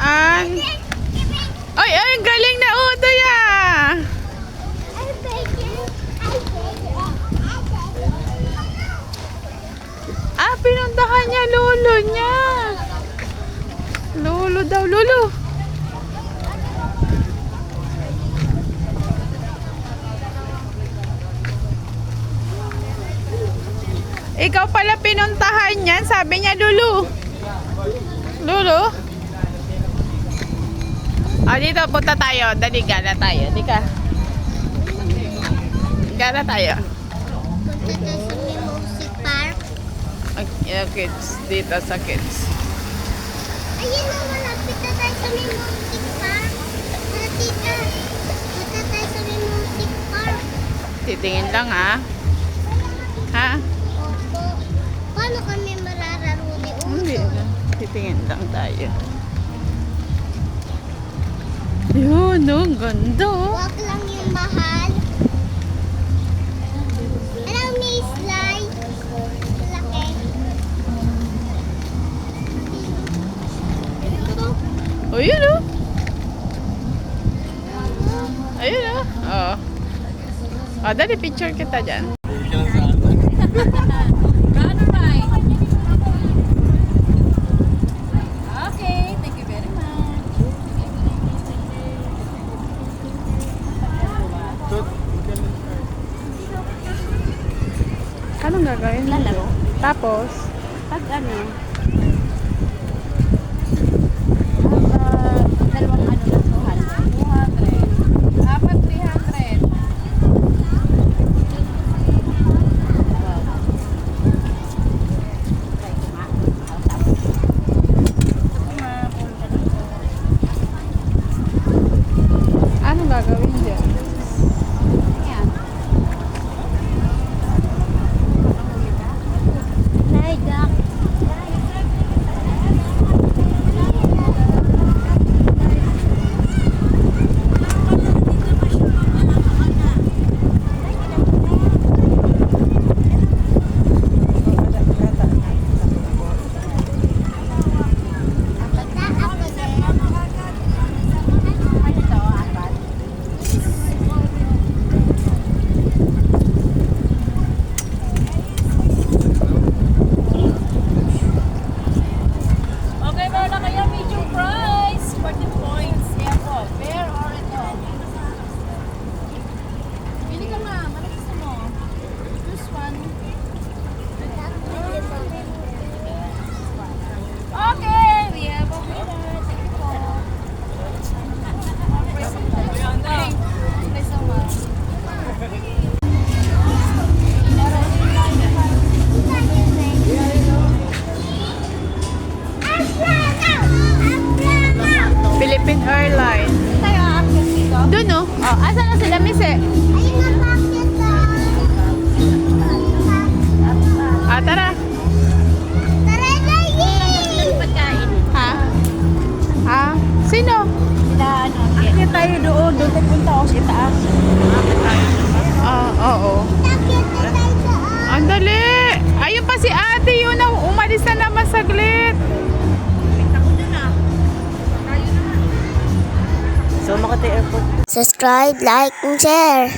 dumaan. Ay, ay, ang galing na Utoy ah. Ah, pinuntahan niya lolo niya. Lolo daw, lolo. Ikaw pala pinuntahan niyan, sabi niya lolo. Lolo? Ah, dito, punta tayo. Dali, gana tayo. Di ka. Gana tayo. Punta tayo sa Mimosy Park. Yeah, kids. Dito sa kids. Ayun na, malapit na tayo sa Mimosy Park. Tara, tita. Punta tayo sa Mimosy Park. Titingin lang ha. Ha? Opo. Paano kami marararo ni Uto? Hindi. Titingin lang tayo. Yun, ang ganda. Huwag lang yung mahal. Alam, may slide. Laki. Ito. O, yun o. Ayun o. Oo. O, dali, picture kita dyan. Okay, thank you very much. Anong gagawin? Lalaro. Tapos? Pag ano, dalawang ano na 200. 200. Apat 300. Anong gagawin dyan? Ayan. Hi, Doc. Okay, meron na kayo medium price. 40 points. Yan po. Fair or ito. Pili ka nga. Ano gusto mo? This one. Okay. We have a winner. Thank you po. Thank you so much. Philippine Airlines. Tayo aakyat dito. Doon o. Oh, asan na sila, Miss eh? Ayun na, bakit Ah, tara. Tara, Lagi! Pagkain. Ha? Ah, sino? Sila ano. Aakyat tayo doon. Doon tayo punta ako sa itaas. Ah, oo. Bakit na tayo saan? Ang dali. Ayun pa si ate yun. Umalis na naman saglit. So, Makati Airport. Subscribe, like, and share.